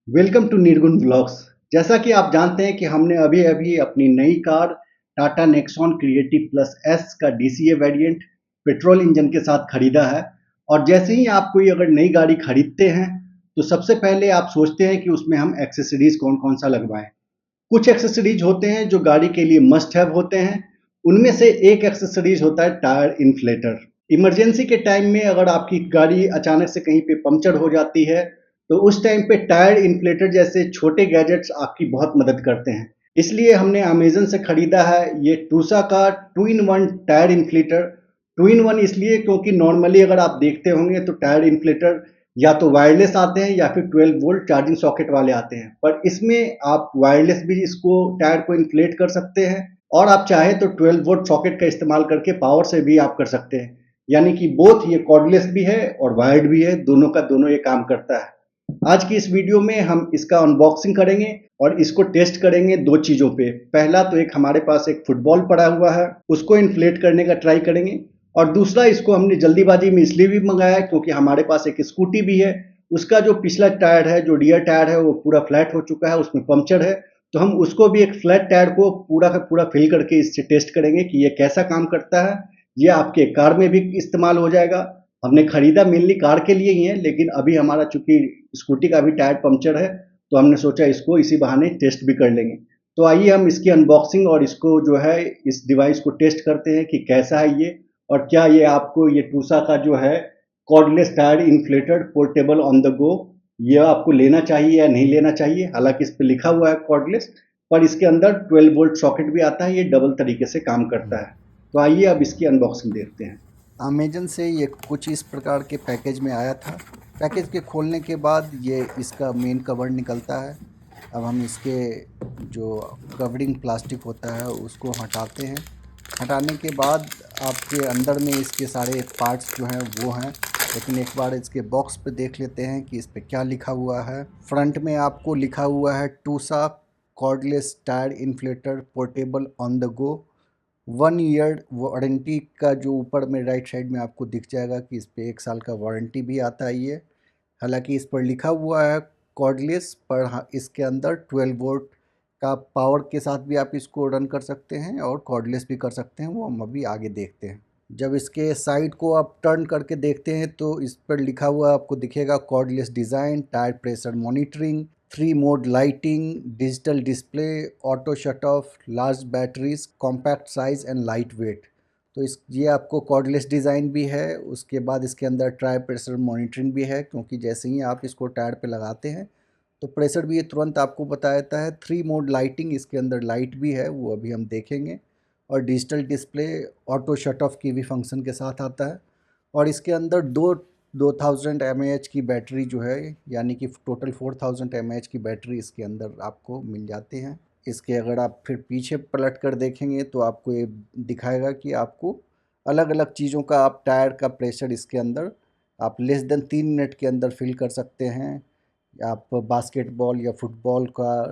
Welcome to निर्गुण blogs. जैसा कि आप जानते हैं कि हमने अभी अभी अपनी नई car Tata Nexon creative plus S का डीसीए वेरिएंट पेट्रोल इंजन के साथ खरीदा है। और जैसे ही आप कोई अगर नई गाड़ी खरीदते हैं तो सबसे पहले आप सोचते हैं कि उसमें हम एक्सेसरीज कौन कौन सा लगवाएं। कुछ एक्सेसरीज होते हैं जो गाड़ी के लिए मस्ट हैव होते हैं। उनमें से एक एक्सेसरीज होता है टायर इन्फ्लेटर। इमरजेंसी के टाइम में अगर आपकी गाड़ी अचानक से कहीं पे पंक्चर हो जाती है तो उस टाइम पे टायर इन्फ्लेटर जैसे छोटे गैजेट्स आपकी बहुत मदद करते हैं। इसलिए हमने अमेजन से खरीदा है ये टूसा का 2 in 1 टायर इन्फ्लेटर। 2 in 1 इसलिए क्योंकि नॉर्मली अगर आप देखते होंगे तो टायर इन्फ्लेटर या तो वायरलेस आते हैं या फिर 12 वोल्ट चार्जिंग सॉकेट वाले आते हैं, पर इसमें आप वायरलेस भी इसको टायर को इन्फ्लेट कर सकते हैं और आप चाहे तो 12 वोल्ट सॉकेट का इस्तेमाल करके पावर से भी आप कर सकते हैं। यानी कि बोथ ये कॉर्डलेस भी है और वायर्ड भी है, दोनों का दोनों ये काम करता है। आज की इस वीडियो में हम इसका अनबॉक्सिंग करेंगे और इसको टेस्ट करेंगे दो चीजों पे। पहला तो एक हमारे पास एक फुटबॉल पड़ा हुआ है, उसको इन्फ्लेट करने का ट्राई करेंगे। और दूसरा, इसको हमने जल्दीबाजी में इसलिए भी मंगाया है क्योंकि हमारे पास एक स्कूटी भी है। उसका जो पिछला टायर है, जो रियर टायर है, वो पूरा फ्लैट हो चुका है, उसमें पंक्चर है। तो हम उसको भी एक फ्लैट टायर को पूरा का पूरा फिल करके इससे टेस्ट करेंगे कि ये कैसा काम करता है। ये आपके कार में भी इस्तेमाल हो जाएगा। हमने खरीदा मेनली कार के लिए ही है, लेकिन अभी हमारा चूंकि स्कूटी का भी टायर पंक्चर है तो हमने सोचा इसको इसी बहाने टेस्ट भी कर लेंगे। तो आइए हम इसकी अनबॉक्सिंग और इसको जो है इस डिवाइस को टेस्ट करते हैं कि कैसा है ये, और क्या ये आपको ये टूसा का जो है cordless tyre inflated portable on the गो, ये आपको लेना चाहिए या नहीं लेना चाहिए। हालांकि इस पे लिखा हुआ है कॉर्डलेस, पर इसके अंदर 12 वोल्ट सॉकेट भी आता है, ये डबल तरीके से काम करता है। तो आइए अब इसकी अनबॉक्सिंग देखते हैं। अमेजन से ये कुछ इस प्रकार के पैकेज में आया था। पैकेज के खोलने के बाद ये इसका मेन कवर निकलता है। अब हम इसके जो कवरिंग प्लास्टिक होता है उसको हटाते हैं। हटाने के बाद आपके अंदर में इसके सारे पार्ट्स जो हैं वो हैं, लेकिन एक बार इसके बॉक्स पे देख लेते हैं कि इस पे क्या लिखा हुआ है। फ्रंट में आपको लिखा हुआ है टूसा cordless tyre inflator portable on the go 1 year warranty का, जो ऊपर में राइट साइड में आपको दिख जाएगा कि इस पे 1 साल का वारंटी भी आता है ये। हालांकि इस पर लिखा हुआ है कॉर्डलेस, पर हाँ इसके अंदर 12 वोल्ट का पावर के साथ भी आप इसको रन कर सकते हैं और कॉर्डलेस भी कर सकते हैं, वो हम अभी आगे देखते हैं। जब इसके साइड को आप टर्न करके देखते हैं तो इस पर लिखा हुआ आपको दिखेगा cordless design, tyre pressure monitoring, 3 mode lighting, digital display, auto shut off, large batteries, compact size and light weight. तो इस ये आपको कॉर्डलेस डिज़ाइन भी है। उसके बाद इसके अंदर टायर प्रेशर मॉनिटरिंग भी है, क्योंकि जैसे ही आप इसको टायर पे लगाते हैं तो प्रेशर भी ये तुरंत आपको बता देता है। 3 मोड लाइटिंग, इसके अंदर लाइट भी है, वो अभी हम देखेंगे। और digital display, auto shut off की भी फंक्शन के साथ आता है। और इसके अंदर 2000 mAh की बैटरी जो है, यानी कि टोटल 4000 mAh की बैटरी इसके अंदर आपको मिल जाती है। इसके अगर आप फिर पीछे पलट कर देखेंगे तो आपको ये दिखाएगा कि आपको अलग अलग चीज़ों का, आप टायर का प्रेशर इसके अंदर आप लेस देन 3 मिनट के अंदर फिल कर सकते हैं। आप बास्केटबॉल या फुटबॉल का,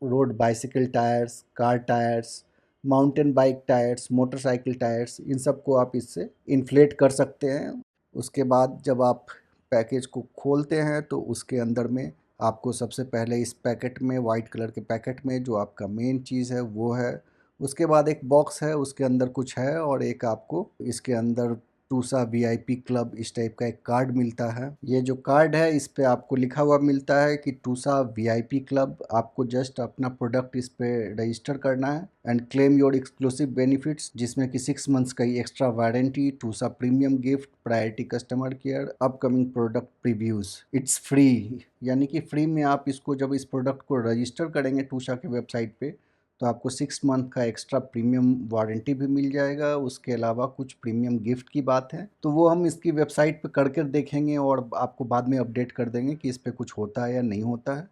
road bicycle tyres, car tyres, mountain bike tyres, motorcycle tyres, इन सब को आप इससे इन्फ्लेट कर सकते हैं। उसके बाद जब आप पैकेज को खोलते हैं तो उसके अंदर में आपको सबसे पहले इस पैकेट में, वाइट कलर के पैकेट में, जो आपका मेन चीज़ है वो है। उसके बाद एक बॉक्स है, उसके अंदर कुछ है, और एक आपको इसके अंदर टूसा वीआईपी क्लब इस टाइप का एक कार्ड मिलता है। ये जो कार्ड है इस पे आपको लिखा हुआ मिलता है कि टूसा वीआईपी क्लब। आपको जस्ट अपना प्रोडक्ट इस पे रजिस्टर करना है and claim your exclusive benefits, जिसमें कि 6 मंथ्स का ही एक्स्ट्रा वारंटी, टूसा premium gift, priority customer care, upcoming product previews, it's free. यानी कि फ्री में आप इसको, जब इस प्रोडक्ट को रजिस्टर करेंगे टूसा के वेबसाइट पे, तो आपको 6 मंथ का एक्स्ट्रा प्रीमियम वारंटी भी मिल जाएगा। उसके अलावा कुछ प्रीमियम गिफ्ट की बात है तो वो हम इसकी वेबसाइट पे करके देखेंगे और आपको बाद में अपडेट कर देंगे कि इस पे कुछ होता है या नहीं होता है।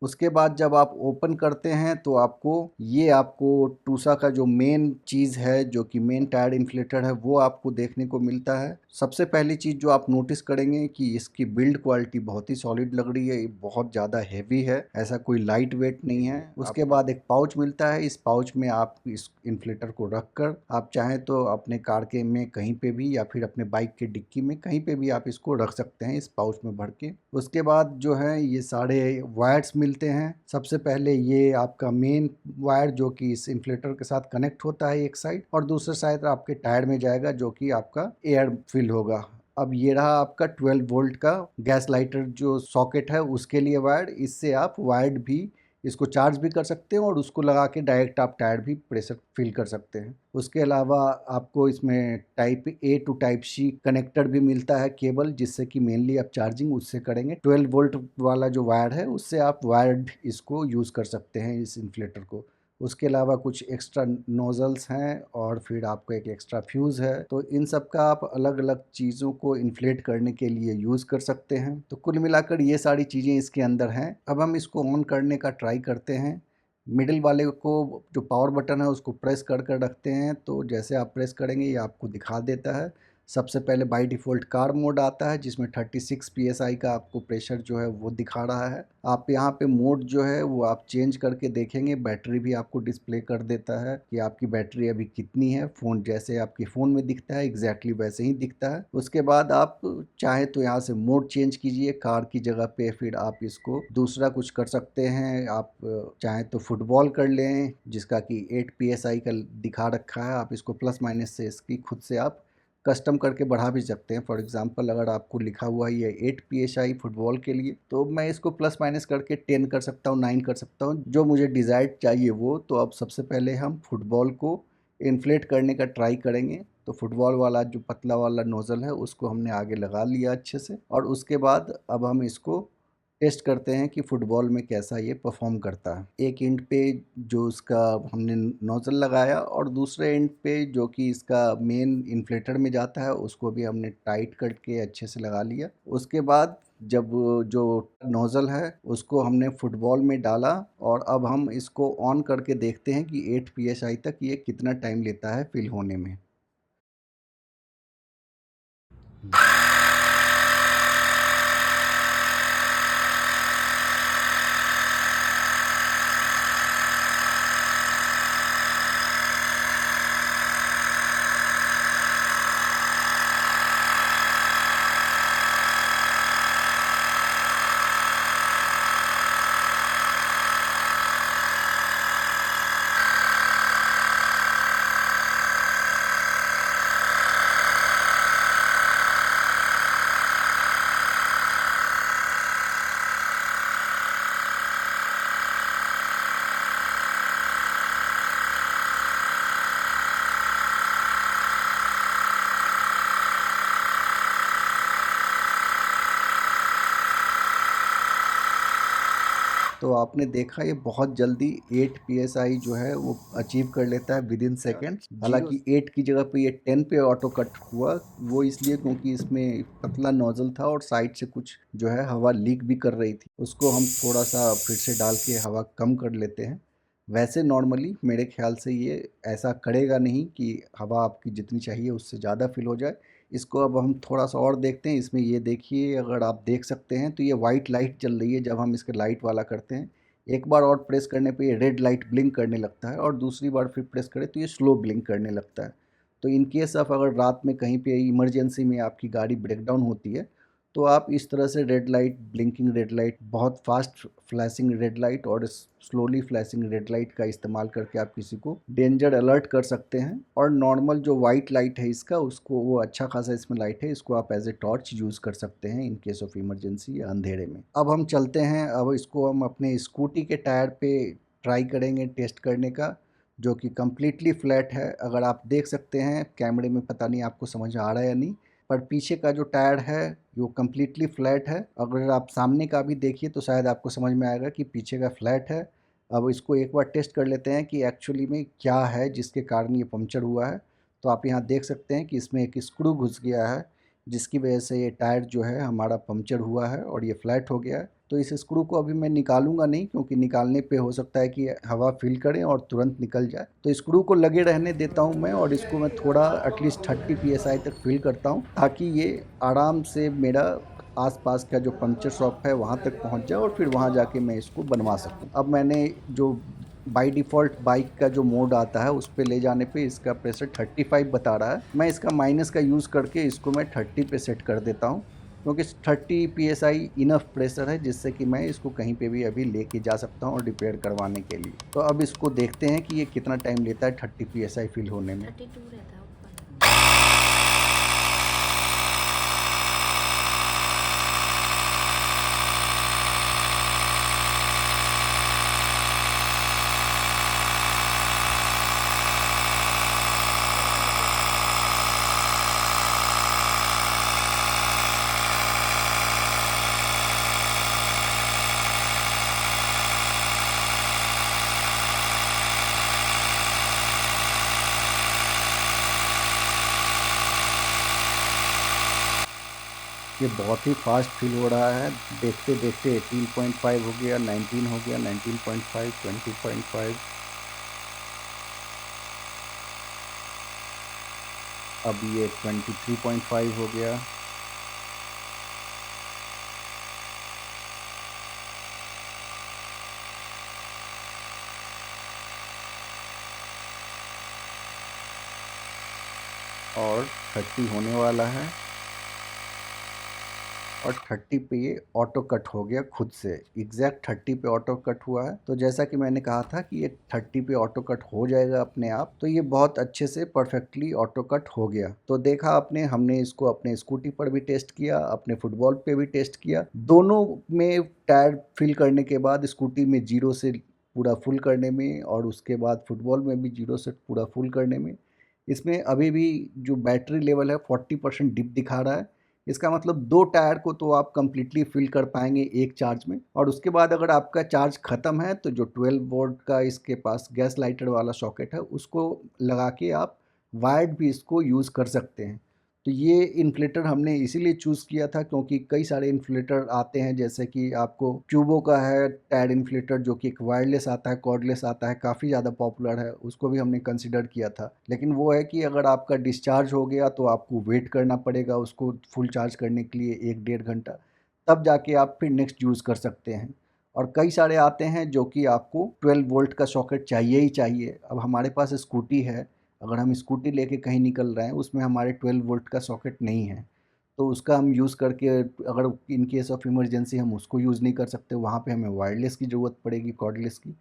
उसके बाद जब आप ओपन करते हैं तो आपको टूसा का जो मेन चीज़ है, जो कि मेन टायर इन्फ्लेटर है, वो आपको देखने को मिलता है। सबसे पहली चीज़ जो आप नोटिस करेंगे कि इसकी बिल्ड क्वालिटी बहुत ही सॉलिड लग रही है, ये बहुत ज़्यादा हैवी है, ऐसा कोई लाइट वेट नहीं है। उसके बाद एक पाउच मिलता है, इस पाउच में आप इस इन्फ्लेटर को रख कर आप चाहें तो अपने कार के में कहीं पे भी या फिर अपने बाइक के डिक्की में कहीं पे भी आप इसको रख सकते हैं, इस पाउच में भर के। उसके बाद जो है ये सारे वायर्स मिलते हैं। सबसे पहले ये आपका मेन वायर जो कि इस इन्फ्लेटर के साथ कनेक्ट होता है एक साइड, और दूसरे साइड आपके टायर में जाएगा जो कि आपका एयर फिल होगा। अब ये रहा आपका 12 वोल्ट का गैस लाइटर जो सॉकेट है उसके लिए वायर। इससे आप वायर्ड भी इसको चार्ज भी कर सकते हैं और उसको लगा के डायरेक्ट आप टायर भी प्रेशर फिल कर सकते हैं। उसके अलावा आपको इसमें type A to type C connector भी मिलता है केबल, जिससे कि मेनली आप चार्जिंग उससे करेंगे। 12 वोल्ट वाला जो वायर है उससे आप वायर्ड इसको यूज़ कर सकते हैं इस इन्फ्लेटर को। उसके अलावा कुछ एक्स्ट्रा नोजल्स हैं और फिर आपको एक एक्स्ट्रा फ्यूज़ है। तो इन सब का आप अलग अलग चीज़ों को इन्फ्लेट करने के लिए यूज़ कर सकते हैं। तो कुल मिलाकर ये सारी चीज़ें इसके अंदर हैं। अब हम इसको ऑन करने का ट्राई करते हैं। मिडिल वाले को जो पावर बटन है उसको प्रेस कर कर रखते हैं, तो जैसे आप प्रेस करेंगे ये आपको दिखा देता है। सबसे पहले बाय डिफ़ॉल्ट कार मोड आता है जिसमें 36 पीएसआई का आपको प्रेशर जो है वो दिखा रहा है। आप यहाँ पे मोड जो है वो आप चेंज करके देखेंगे, बैटरी भी आपको डिस्प्ले कर देता है कि आपकी बैटरी अभी कितनी है। फ़ोन जैसे आपके फ़ोन में दिखता है एग्जैक्टली वैसे ही दिखता है। उसके बाद आप चाहे तो यहाँ से मोड चेंज कीजिए कार की जगह पे, फिर आप इसको दूसरा कुछ कर सकते हैं। आप चाहें तो फुटबॉल कर लें जिसका कि 8 पीएसआई का दिखा रखा है। आप इसको प्लस माइनस से इसकी खुद से आप कस्टम करके बढ़ा भी सकते हैं। फॉर एग्जांपल अगर आपको लिखा हुआ है ये 8 पीएसआई फुटबॉल के लिए, तो मैं इसको प्लस माइनस करके 10 कर सकता हूँ, 9 कर सकता हूँ, जो मुझे डिज़ायर्ड चाहिए वो। तो अब सबसे पहले हम फुटबॉल को इन्फ्लेट करने का ट्राई करेंगे। तो फुटबॉल वाला जो पतला वाला नोज़ल है उसको हमने आगे लगा लिया अच्छे से, और उसके बाद अब हम इसको टेस्ट करते हैं कि फुटबॉल में कैसा ये परफॉर्म करता है। एक एंड पे जो उसका हमने नोज़ल लगाया और दूसरे एंड पे जो कि इसका मेन इन्फ्लेटर में जाता है उसको भी हमने टाइट करके अच्छे से लगा लिया। उसके बाद जब जो नोज़ल है उसको हमने फुटबॉल में डाला, और अब हम इसको ऑन करके देखते हैं कि 8 पीएसआई तक ये कितना टाइम लेता है फिल होने में। तो आपने देखा ये बहुत जल्दी 8 पीएसआई जो है वो अचीव कर लेता है विद इन सेकेंड्स। हालांकि 8 की जगह पे ये 10 पे ऑटो कट हुआ, वो इसलिए क्योंकि इसमें पतला नोजल था और साइड से कुछ जो है हवा लीक भी कर रही थी। उसको हम थोड़ा सा फिर से डाल के हवा कम कर लेते हैं। वैसे नॉर्मली मेरे ख्याल से ये ऐसा करेगा नहीं कि हवा आपकी जितनी चाहिए उससे ज़्यादा फिल हो जाए। इसको अब हम थोड़ा सा और देखते हैं। इसमें ये देखिए, अगर आप देख सकते हैं तो ये वाइट लाइट चल रही है जब हम इसके लाइट वाला करते हैं। एक बार और प्रेस करने पे ये रेड लाइट ब्लिंक करने लगता है, और दूसरी बार फिर प्रेस करें तो ये स्लो ब्लिंक करने लगता है। तो इन केस ऑफ अगर रात में कहीं पे इमरजेंसी में आपकी गाड़ी ब्रेकडाउन होती है तो आप इस तरह से red light, blinking red light, बहुत फास्ट फ्लैशिंग रेड लाइट और स्लोली फ्लैशिंग रेड लाइट का इस्तेमाल करके आप किसी को डेंजर अलर्ट कर सकते हैं। और नॉर्मल जो वाइट लाइट है इसका, उसको वो अच्छा खासा इसमें लाइट है, इसको आप एज ए टॉर्च यूज़ कर सकते हैं इन केस ऑफ इमरजेंसी या अंधेरे में। अब हम चलते हैं, अब इसको हम अपने स्कूटी के टायर पे ट्राई करेंगे टेस्ट करने का, जो कि कम्प्लीटली फ्लैट है। अगर आप देख सकते हैं कैमरे में, पता नहीं आपको समझ आ रहा है या नहीं, पर पीछे का जो टायर है वो कम्प्लीटली फ्लैट है। अगर आप सामने का भी देखिए तो शायद आपको समझ में आएगा कि पीछे का फ्लैट है। अब इसको एक बार टेस्ट कर लेते हैं कि एक्चुअली में क्या है जिसके कारण ये पंक्चर हुआ है। तो आप यहाँ देख सकते हैं कि इसमें एक स्क्रू घुस गया है, जिसकी वजह से ये टायर जो है हमारा पंक्चर हुआ है और ये फ्लैट हो गया है। तो इस स्क्रू को अभी मैं निकालूंगा नहीं, क्योंकि निकालने पे हो सकता है कि हवा फिल करें और तुरंत निकल जाए। तो स्क्रू को लगे रहने देता हूं मैं, और इसको मैं थोड़ा एटलीस्ट 30 psi तक फिल करता हूं, ताकि ये आराम से मेरा आसपास का जो पंक्चर शॉप है वहां तक पहुंच जाए और फिर वहां जाके मैं इसको बनवा सकूं। अब मैंने जो बाय डिफ़ॉल्ट बाइक का जो मोड आता है उस पे ले जाने पे इसका प्रेशर 35 बता रहा है। मैं इसका माइनस का यूज़ करके इसको मैं 30 पे सेट कर देता हूँ, क्योंकि 30 psi इनफ प्रेशर है जिससे कि मैं इसको कहीं पे भी अभी लेके जा सकता हूँ और रिपेयर करवाने के लिए। तो अब इसको देखते हैं कि ये कितना टाइम लेता है 30 psi फिल होने में। 32 रहता है ऊपर। ये बहुत ही फास्ट फील हो रहा है। देखते देखते 18.5 हो गया, 19 हो गया, 19.5, 20.5, अब ये 23.5 हो गया। और 30 होने वाला है, और 30 पे ये ऑटो कट हो गया खुद से। एग्जैक्ट 30 पे ऑटो कट हुआ है। तो जैसा कि मैंने कहा था कि ये 30 पे ऑटो कट हो जाएगा अपने आप, तो ये बहुत अच्छे से परफेक्टली ऑटो कट हो गया। तो देखा आपने, हमने इसको अपने स्कूटी पर भी टेस्ट किया, अपने फुटबॉल पे भी टेस्ट किया। दोनों में टायर फिल करने के बाद स्कूटी में 0 से पूरा फुल करने में, और उसके बाद फुटबॉल में भी 0 से पूरा फुल करने में, इसमें अभी भी जो बैटरी लेवल है 40% डिप दिखा रहा है। इसका मतलब 2 टायर को तो आप कंप्लीटली फिल कर पाएंगे एक चार्ज में, और उसके बाद अगर आपका चार्ज ख़त्म है तो जो 12 वोल्ट का इसके पास गैस लाइटर वाला सॉकेट है उसको लगा के आप वायर्ड भी इसको यूज़ कर सकते हैं। तो ये इन्फ्लेटर हमने इसीलिए चूज़ किया था क्योंकि कई सारे इन्फ्लेटर आते हैं, जैसे कि आपको क्यूबो का है टायर इन्फ्लेटर जो कि एक वायरलेस आता है, कॉर्डलेस आता है, काफ़ी ज़्यादा पॉपुलर है, उसको भी हमने कंसिडर किया था। लेकिन वो है कि अगर आपका डिस्चार्ज हो गया तो आपको वेट करना पड़ेगा उसको फुल चार्ज करने के लिए 1 डेढ़ घंटा, तब जाके आप फिर नेक्स्ट यूज़ कर सकते हैं। और कई सारे आते हैं जो कि आपको 12 वोल्ट का सॉकेट चाहिए ही चाहिए। अब हमारे पास स्कूटी है, अगर हम स्कूटी लेके कहीं निकल रहे हैं उसमें हमारे 12 वोल्ट का सॉकेट नहीं है, तो उसका हम यूज़ करके अगर इन केस ऑफ इमरजेंसी हम उसको यूज़ नहीं कर सकते, वहाँ पे हमें वायरलेस की ज़रूरत पड़ेगी, कॉर्डलेस की।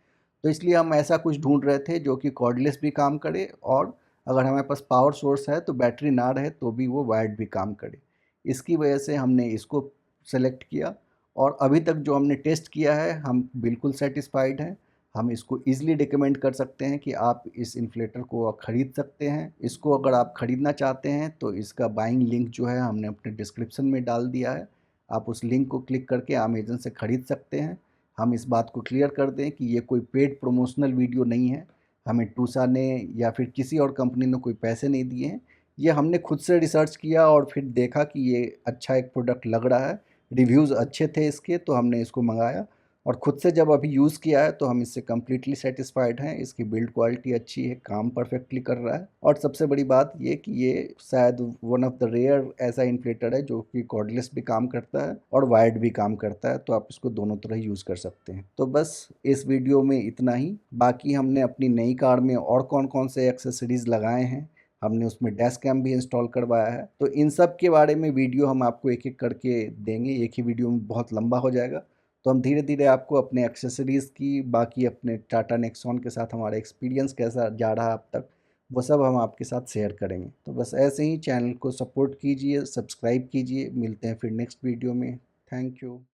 तो इसलिए हम ऐसा कुछ ढूंढ रहे थे जो कि कॉर्डलेस भी काम करे, और अगर हमारे पास पावर सोर्स है तो बैटरी ना रहे तो भी वो वायर्ड भी काम करे। इसकी वजह से हमने इसको सेलेक्ट किया, और अभी तक जो हमने टेस्ट किया है हम बिल्कुल सेटिस्फाइड हैं। हम इसको ईज़िली रिकमेंड कर सकते हैं कि आप इस इन्फ्लेटर को ख़रीद सकते हैं। इसको अगर आप ख़रीदना चाहते हैं तो इसका बाइंग लिंक जो है हमने अपने डिस्क्रिप्शन में डाल दिया है। आप उस लिंक को क्लिक करके अमेज़न से ख़रीद सकते हैं। हम इस बात को क्लियर कर दें कि ये कोई पेड प्रमोशनल वीडियो नहीं है। हमें टूसा ने या फिर किसी और कंपनी ने कोई पैसे नहीं दिए हैं। ये हमने खुद से रिसर्च किया और फिर देखा कि ये अच्छा एक प्रोडक्ट लग रहा है, रिव्यूज़ अच्छे थे इसके, तो हमने इसको मंगाया। और ख़ुद से जब अभी यूज़ किया है तो हम इससे कम्प्लीटली सेटिस्फाइड हैं। इसकी बिल्ड क्वालिटी अच्छी है, काम परफेक्टली कर रहा है, और सबसे बड़ी बात ये कि ये शायद वन ऑफ द रेयर ऐसा इन्फ्लेटर है जो कि कॉर्डलेस भी काम करता है और वायर्ड भी काम करता है, तो आप इसको दोनों तरह यूज़ कर सकते हैं। तो बस इस वीडियो में इतना ही। बाकी हमने अपनी नई कार में और कौन कौन से एक्सेसरीज़ लगाए हैं, हमने उसमें डैश कैम भी इंस्टॉल करवाया है, तो इन सब के बारे में वीडियो हम आपको एक एक करके देंगे। एक ही वीडियो में बहुत लंबा हो जाएगा, तो हम धीरे धीरे आपको अपने एक्सेसरीज़ की, बाकी अपने टाटा नेक्सॉन के साथ हमारा एक्सपीरियंस कैसा जा रहा है अब तक, वो सब हम आपके साथ शेयर करेंगे। तो बस ऐसे ही चैनल को सपोर्ट कीजिए, सब्सक्राइब कीजिए। मिलते हैं फिर नेक्स्ट वीडियो में। Thank you.